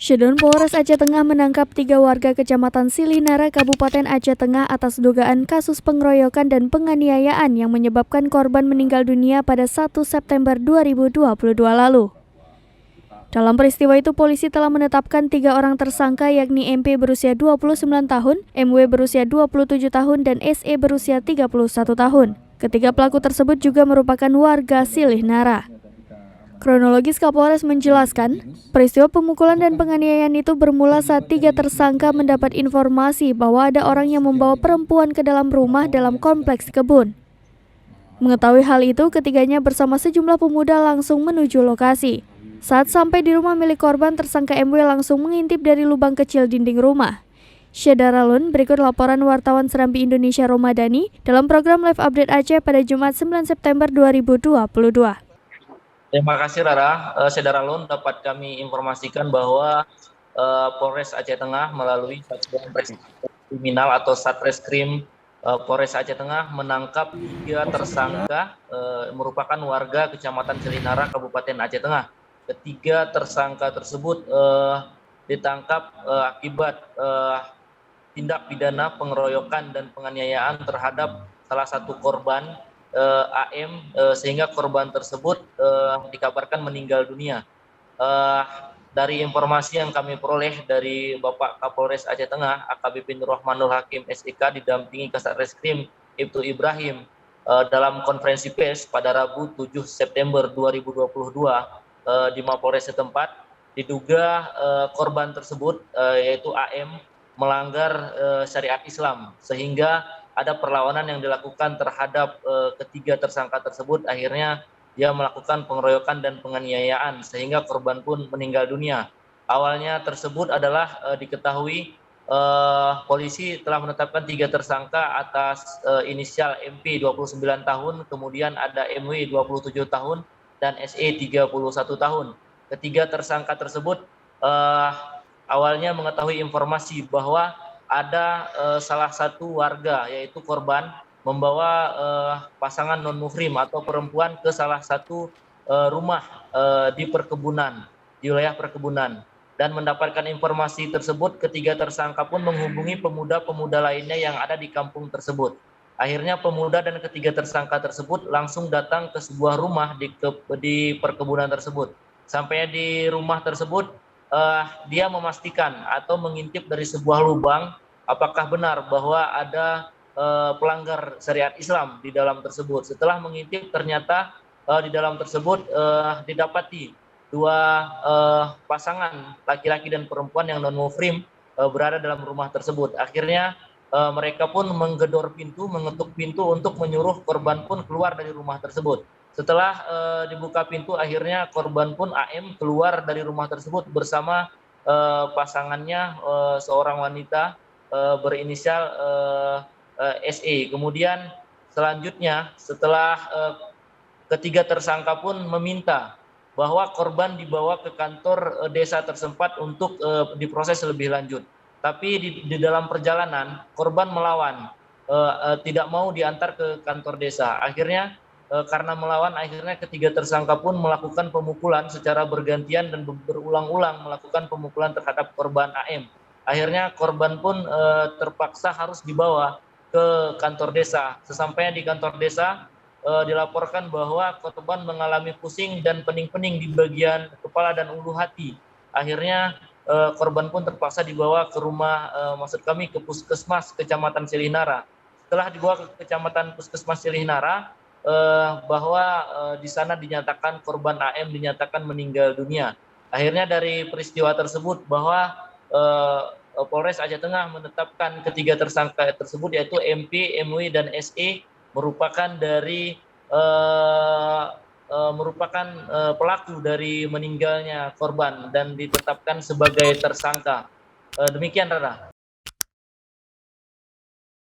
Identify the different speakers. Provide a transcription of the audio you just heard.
Speaker 1: Shedon Polres Aceh Tengah menangkap 3 warga Kecamatan Silinara, Kabupaten Aceh Tengah atas dugaan kasus pengeroyokan dan penganiayaan yang menyebabkan korban meninggal dunia pada 1 September 2022 lalu. Dalam peristiwa itu, polisi telah menetapkan 3 orang tersangka yakni MP berusia 29 tahun, MW berusia 27 tahun, dan SE berusia 31 tahun. Ketiga pelaku tersebut juga merupakan warga Silinara. Kronologis Kapolres menjelaskan, peristiwa pemukulan dan penganiayaan itu bermula saat 3 tersangka mendapat informasi bahwa ada orang yang membawa perempuan ke dalam rumah dalam kompleks kebun. Mengetahui hal itu, ketiganya bersama sejumlah pemuda langsung menuju lokasi. Saat sampai di rumah milik korban, tersangka MW langsung mengintip dari lubang kecil dinding rumah. Syedaralun, berikut laporan wartawan Serambi Indonesia Romadani dalam program Live Update Aceh pada Jumat 9 September 2022.
Speaker 2: Terima kasih Rara. Syedaralun, dapat kami informasikan bahwa Polres Aceh Tengah melalui Satuan Reserse Kriminal atau Satreskrim Polres Aceh Tengah menangkap 3 tersangka merupakan warga Kecamatan Silinara, Kabupaten Aceh Tengah. Ketiga tersangka tersebut ditangkap akibat tindak pidana pengeroyokan dan penganiayaan terhadap salah satu korban AM, sehingga korban tersebut dikabarkan meninggal dunia. Dari informasi yang kami peroleh dari Bapak Kapolres Aceh Tengah, AKBP Nur Rahmanul Hakim SIK didampingi Kasat Reskrim Ibtu Ibrahim dalam konferensi pers pada Rabu 7 September 2022 di Mapolres setempat, diduga korban tersebut yaitu AM melanggar syariat Islam, sehingga ada perlawanan yang dilakukan terhadap ketiga tersangka tersebut. Akhirnya dia melakukan pengeroyokan dan penganiayaan sehingga korban pun meninggal dunia. Awalnya tersebut adalah diketahui polisi telah menetapkan 3 tersangka atas inisial MP 29 tahun, kemudian ada MW 27 tahun dan SE 31 tahun. Ketiga tersangka tersebut awalnya mengetahui informasi bahwa ada salah satu warga yaitu korban membawa pasangan non-muhrim atau perempuan ke salah satu rumah di perkebunan, di wilayah perkebunan, dan mendapatkan informasi tersebut ketiga tersangka pun menghubungi pemuda-pemuda lainnya yang ada di kampung tersebut. Akhirnya pemuda dan ketiga tersangka tersebut langsung datang ke sebuah rumah di perkebunan tersebut. Sampai di rumah tersebut, dia memastikan atau mengintip dari sebuah lubang apakah benar bahwa ada pelanggar syariat Islam di dalam tersebut. Setelah mengintip, ternyata di dalam tersebut didapati 2 pasangan laki-laki dan perempuan yang non-muhrim berada dalam rumah tersebut. Akhirnya mereka pun menggedor pintu, mengetuk pintu untuk menyuruh korban pun keluar dari rumah tersebut. Setelah dibuka pintu, akhirnya korban pun AM keluar dari rumah tersebut bersama pasangannya, seorang wanita berinisial SE. Kemudian selanjutnya setelah ketiga tersangka pun meminta bahwa korban dibawa ke kantor desa tersempat untuk diproses lebih lanjut. Tapi di dalam perjalanan korban melawan, tidak mau diantar ke kantor desa. Akhirnya karena melawan, akhirnya ketiga tersangka pun melakukan pemukulan secara bergantian dan berulang-ulang melakukan pemukulan terhadap korban AM. Akhirnya korban pun terpaksa harus dibawa ke kantor desa. Sesampainya di kantor desa, dilaporkan bahwa korban mengalami pusing dan pening-pening di bagian kepala dan ulu hati. Akhirnya korban pun terpaksa dibawa ke rumah, maksud kami ke Puskesmas Kecamatan Silinara. Setelah dibawa ke Kecamatan Puskesmas Silinara, bahwa di sana dinyatakan korban AM dinyatakan meninggal dunia. Akhirnya dari peristiwa tersebut bahwa Polres Aceh Tengah menetapkan ketiga tersangka tersebut yaitu MP, MW, dan SE merupakan dari pelaku dari meninggalnya korban dan ditetapkan sebagai tersangka. Demikian Rara.